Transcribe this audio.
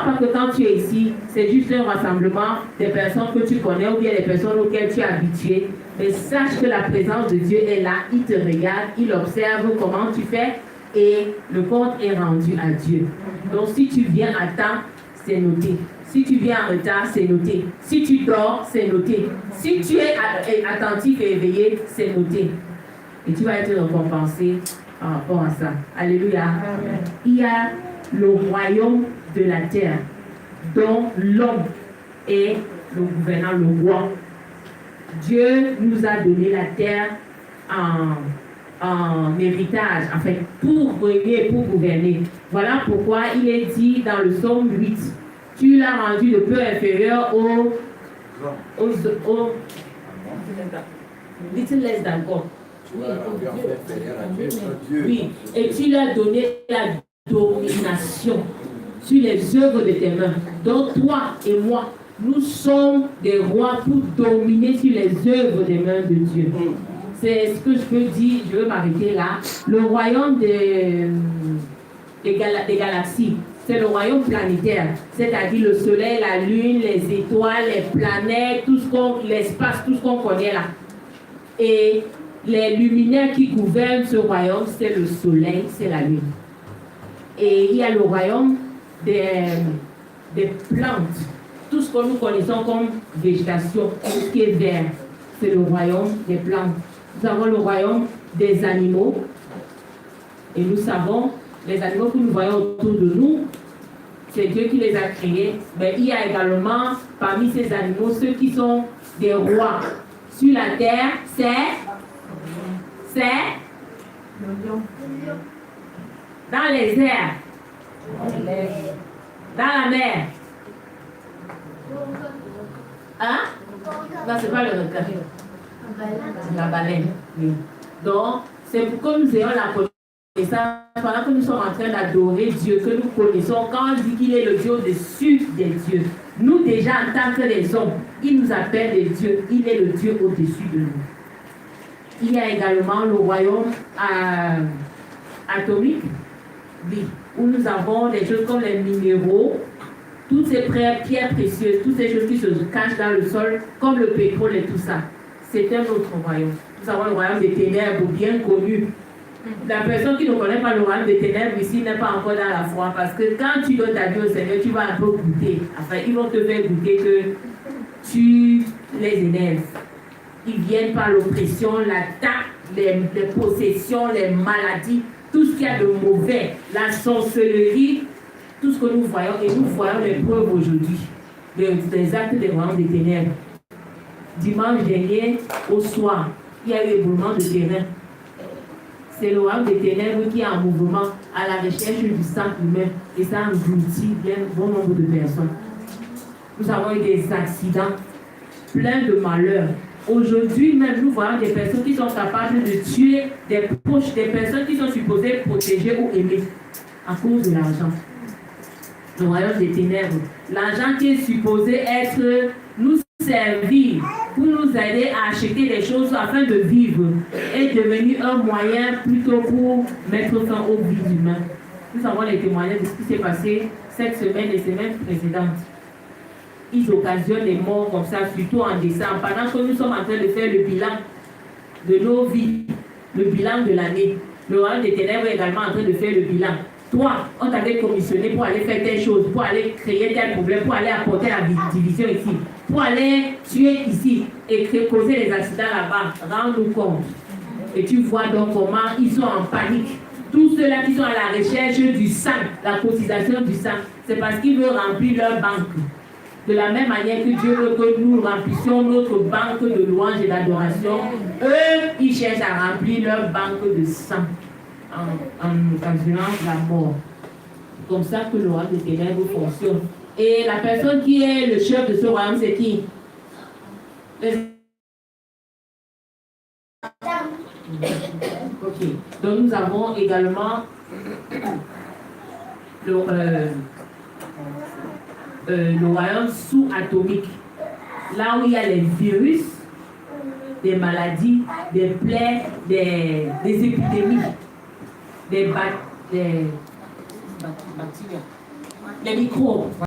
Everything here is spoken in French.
pas que quand tu es ici, c'est juste un rassemblement des personnes que tu connais ou bien des personnes auxquelles tu es habitué. Mais sache que la présence de Dieu est là, il te regarde, il observe comment tu fais et le compte est rendu à Dieu. Donc si tu viens à temps, c'est noté. Si tu viens en retard, c'est noté. Si tu dors, c'est noté. Si tu es attentif et éveillé, c'est noté. Et tu vas être récompensé par rapport à ça. Alléluia. Amen. Il y a le royaume de la terre, dont l'homme est le gouvernant, le roi. Dieu nous a donné la terre en héritage, en fait, pour régner et pour gouverner. Voilà pourquoi il est dit dans le psaume 8, tu l'as rendu de peu inférieur au little less than God. Oui, et tu lui as donné la domination sur les œuvres de tes mains. Donc toi et moi, nous sommes des rois pour dominer sur les œuvres des mains de Dieu. C'est ce que je peux dire, je veux m'arrêter là. Le royaume des galaxies, c'est le royaume planétaire, c'est-à-dire le soleil, la lune, les étoiles, les planètes, l'espace, tout ce qu'on connaît là. Et les luminaires qui gouvernent ce royaume, c'est le soleil, c'est la lune. Et il y a le royaume des plantes, tout ce que nous connaissons comme végétation, tout ce qui est vert, c'est le royaume des plantes. Nous avons le royaume des animaux, et nous savons, les animaux que nous voyons autour de nous, c'est Dieu qui les a créés. Mais il y a également parmi ces animaux ceux qui sont des rois. Sur la terre, c'est dans les airs, dans la mer. Hein? Non, c'est pas le requin. La baleine. Oui. Donc, c'est pour que nous ayons la connaissance, pendant que nous sommes en train d'adorer Dieu, que nous connaissons, quand on dit qu'il est le Dieu au-dessus des dieux. Nous, déjà, en tant que les hommes, il nous appelle les dieux. Il est le Dieu au-dessus de nous. Il y a également le royaume atomique, oui, où nous avons des choses comme les minéraux, toutes ces pierres précieuses, toutes ces choses qui se cachent dans le sol, comme le pétrole et tout ça. C'est un autre royaume. Nous avons le royaume des ténèbres, bien connu. La personne qui ne connaît pas le royaume des ténèbres ici n'est pas encore dans la foi, parce que quand tu donnes ta vie au Seigneur, tu vas un peu goûter. Enfin, ils vont te faire goûter que tu les énerves. Ils viennent par l'oppression, l'attaque, les possessions, les maladies, tout ce qu'il y a de mauvais, la sorcellerie, tout ce que nous voyons, et nous voyons les preuves aujourd'hui des actes des royaumes des ténèbres. Dimanche dernier, au soir, il y a eu éboulement de terrain. C'est le royaume des ténèbres qui est en mouvement à la recherche du sang humain, et ça engloutit un bon nombre de personnes. Nous avons eu des accidents, plein de malheurs. Aujourd'hui même, nous voyons des personnes qui sont capables de tuer des proches, des personnes qui sont supposées protéger ou aimer à cause de l'argent. Le royaume des ténèbres. L'argent qui est supposé être nous servir pour nous aider à acheter des choses afin de vivre est devenu un moyen plutôt pour mettre fin aux vies humaines. Nous avons les témoignages de ce qui s'est passé cette semaine et semaines précédentes. Ils occasionnent des morts comme ça, surtout en décembre, pendant que nous sommes en train de faire le bilan de nos vies, le bilan de l'année. Le royaume des ténèbres est également en train de faire le bilan. Toi, on t'avait commissionné pour aller faire telle chose, pour aller créer tel problème, pour aller apporter la division ici, pour aller tuer ici et causer des accidents là-bas. Rends-nous compte. Et tu vois donc comment ils sont en panique. Tous ceux-là qui sont à la recherche du sang, la cotisation du sang, c'est parce qu'ils veulent remplir leur banque. De la même manière que Dieu veut que nous remplissions notre banque de louanges et d'adoration, eux, ils cherchent à remplir leur banque de sang en occasionnant la mort. Comme ça que le royaume des ténèbres fonctionne. Et la personne qui est le chef de ce royaume, c'est qui? Ok. Donc nous avons également le royaume sous-atomique, là où il y a les virus, des maladies, des plaies, des épidémies, des bactéries, les microbes.